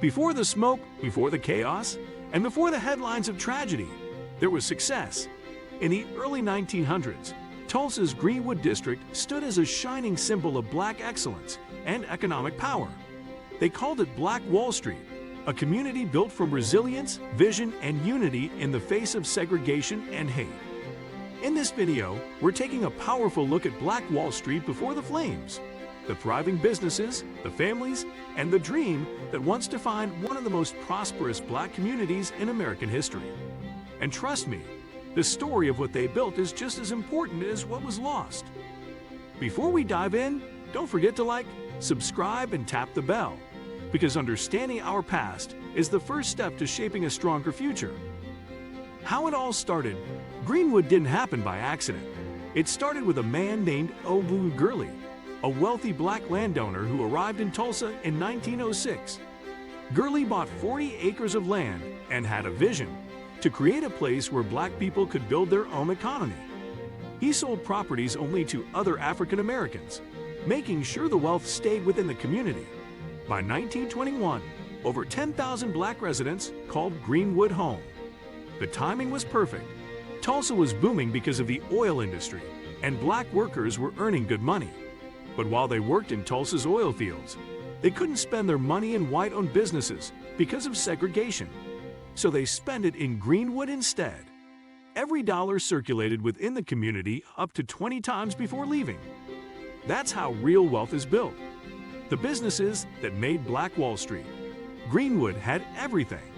Before the smoke, before the chaos, and before the headlines of tragedy, there was success. In the early 1900s, Tulsa's Greenwood district stood as a shining symbol of Black excellence and economic power. They called it Black Wall Street, a community built from resilience, vision, and unity in the face of segregation and hate. In this video, we're taking a powerful look at Black Wall Street before the flames, the thriving businesses, the families, and the dream that once defined one of the most prosperous Black communities in American history. And trust me, the story of what they built is just as important as what was lost. Before we dive in, don't forget to like, subscribe, and tap the bell, because understanding our past is the first step to shaping a stronger future. How it all started, Greenwood didn't happen by accident. It started with a man named Obu Gurley, a wealthy Black landowner who arrived in Tulsa in 1906. Gurley bought 40 acres of land and had a vision to create a place where Black people could build their own economy. He sold properties only to other African Americans, making sure the wealth stayed within the community. By 1921, over 10,000 Black residents called Greenwood home. The timing was perfect. Tulsa was booming because of the oil industry, and Black workers were earning good money. But while they worked in Tulsa's oil fields, they couldn't spend their money in white-owned businesses because of segregation. So they spent it in Greenwood instead. Every dollar circulated within the community up to 20 times before leaving. That's how real wealth is built. The businesses that made Black Wall Street. Greenwood had everything.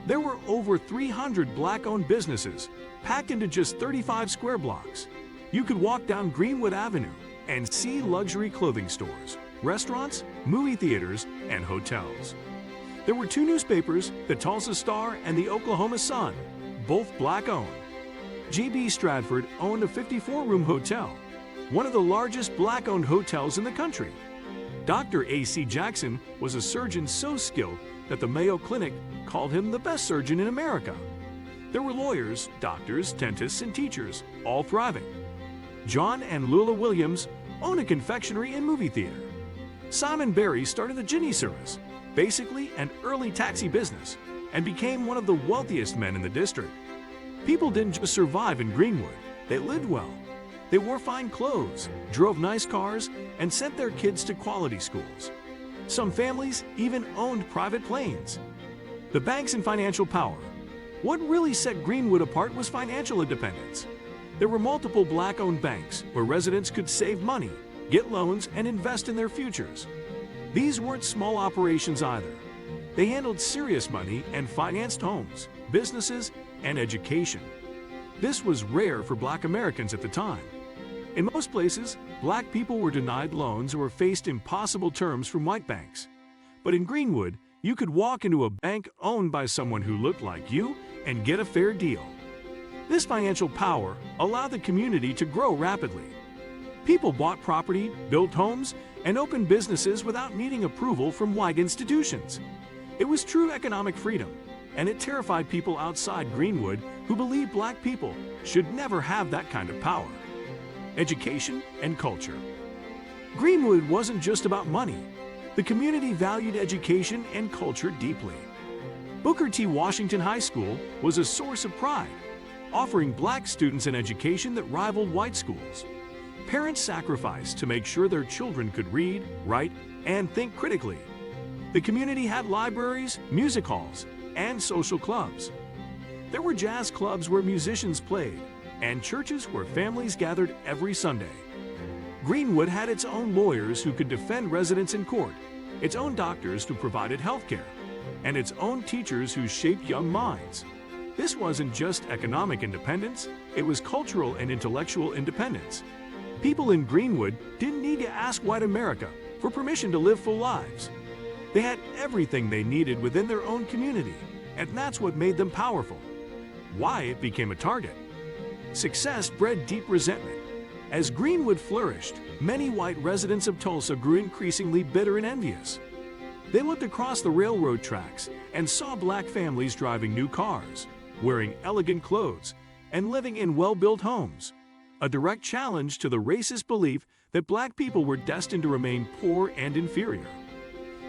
There were over 300 Black-owned businesses packed into just 35 square blocks. You could walk down Greenwood Avenue and see luxury clothing stores, restaurants, movie theaters, and hotels. There were two newspapers, the Tulsa Star and the Oklahoma Sun, both Black-owned. G.B. Stratford owned a 54-room hotel, one of the largest Black-owned hotels in the country. Dr. A.C. Jackson was a surgeon so skilled that the Mayo Clinic called him the best surgeon in America. There were lawyers, doctors, dentists, and teachers, all thriving. John and Lula Williams owned a confectionery and movie theater. Simon Barry started the Ginny service, basically an early taxi business, and became one of the wealthiest men in the district. People didn't just survive in Greenwood, they lived well. They wore fine clothes, drove nice cars, and sent their kids to quality schools. Some families even owned private planes. The banks and financial power. What really set Greenwood apart was financial independence. There were multiple Black-owned banks where residents could save money, get loans, and invest in their futures. These weren't small operations either. They handled serious money and financed homes, businesses, and education. This was rare for Black Americans at the time. In most places, Black people were denied loans or faced impossible terms from white banks. But in Greenwood, you could walk into a bank owned by someone who looked like you and get a fair deal. This financial power allowed the community to grow rapidly. People bought property, built homes, and opened businesses without needing approval from white institutions. It was true economic freedom, and it terrified people outside Greenwood who believed Black people should never have that kind of power. Education and culture. Greenwood wasn't just about money. The community valued education and culture deeply. Booker T. Washington High School was a source of pride, offering Black students an education that rivaled white schools. Parents sacrificed to make sure their children could read, write, and think critically. The community had libraries, music halls, and social clubs. There were jazz clubs where musicians played, and churches where families gathered every Sunday. Greenwood had its own lawyers who could defend residents in court, its own doctors who provided health care, and its own teachers who shaped young minds. This wasn't just economic independence, it was cultural and intellectual independence. People in Greenwood didn't need to ask white America for permission to live full lives. They had everything they needed within their own community, and that's what made them powerful. Why it became a target. Success bred deep resentment. As Greenwood flourished, many white residents of Tulsa grew increasingly bitter and envious. They looked across the railroad tracks and saw Black families driving new cars, wearing elegant clothes, and living in well-built homes. A direct challenge to the racist belief that Black people were destined to remain poor and inferior.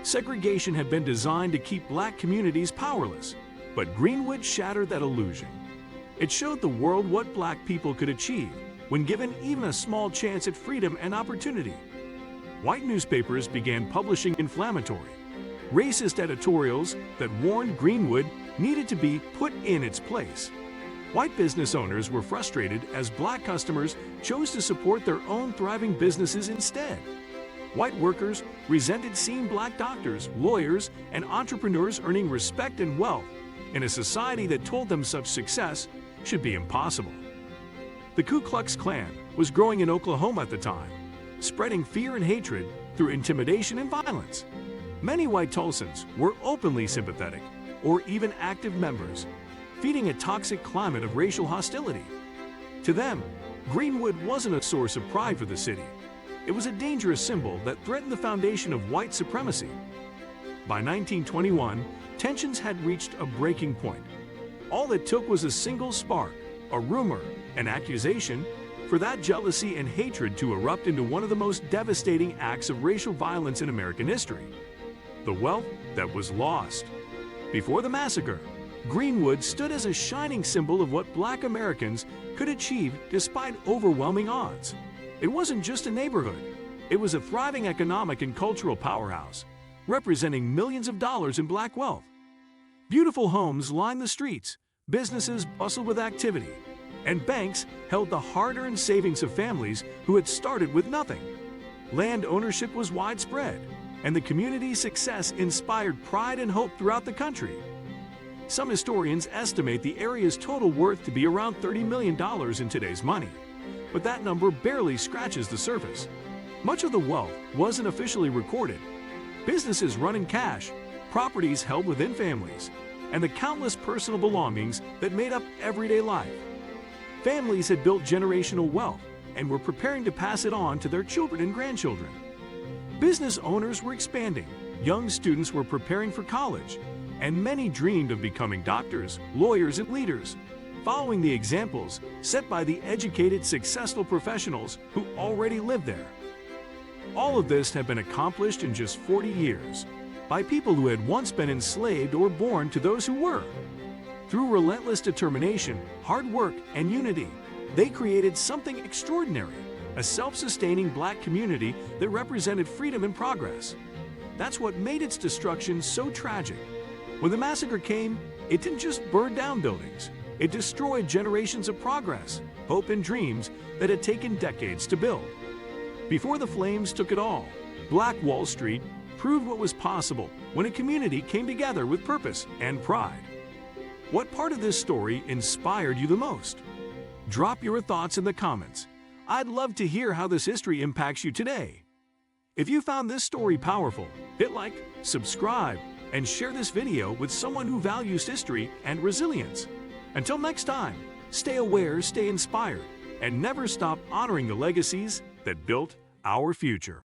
Segregation had been designed to keep black communities powerless, but Greenwood shattered that illusion. It showed the world what black people could achieve when given even a small chance at freedom and opportunity. White newspapers began publishing inflammatory, racist editorials that warned Greenwood needed to be put in its place. White business owners were frustrated as black customers chose to support their own thriving businesses instead. White workers resented seeing black doctors, lawyers, and entrepreneurs earning respect and wealth in a society that told them such success should be impossible. The Ku Klux Klan was growing in Oklahoma at the time, spreading fear and hatred through intimidation and violence. Many white Tulsans were openly sympathetic or even active members, feeding a toxic climate of racial hostility. To them, Greenwood wasn't a source of pride for the city. It was a dangerous symbol that threatened the foundation of white supremacy. By 1921, tensions had reached a breaking point. All it took was a single spark, a rumor, an accusation, for that jealousy and hatred to erupt into one of the most devastating acts of racial violence in American history. The wealth that was lost. Before the massacre, Greenwood stood as a shining symbol of what black Americans could achieve despite overwhelming odds. It wasn't just a neighborhood. It was a thriving economic and cultural powerhouse, representing millions of dollars in black wealth. Beautiful homes lined the streets, businesses bustled with activity, and banks held the hard-earned savings of families who had started with nothing. Land ownership was widespread, and the community's success inspired pride and hope throughout the country. Some historians estimate the area's total worth to be around $30 million in today's money, but that number barely scratches the surface. Much of the wealth wasn't officially recorded. Businesses run in cash, properties held within families, and the countless personal belongings that made up everyday life. Families had built generational wealth and were preparing to pass it on to their children and grandchildren. Business owners were expanding, young students were preparing for college, and many dreamed of becoming doctors, lawyers, and leaders, following the examples set by the educated, successful professionals who already lived there. All of this had been accomplished in just 40 years by people who had once been enslaved or born to those who were. Through relentless determination, hard work, and unity, they created something extraordinary, a self-sustaining black community that represented freedom and progress. That's what made its destruction so tragic. When the massacre came, it didn't just burn down buildings. It destroyed generations of progress, hope, and dreams that had taken decades to build. Before the flames took it all, Black Wall Street proved what was possible when a community came together with purpose and pride. What part of this story inspired you the most? Drop your thoughts in the comments. I'd love to hear how this history impacts you today. If you found this story powerful, hit like, subscribe, and share this video with someone who values history and resilience. Until next time, stay aware, stay inspired, and never stop honoring the legacies that built our future.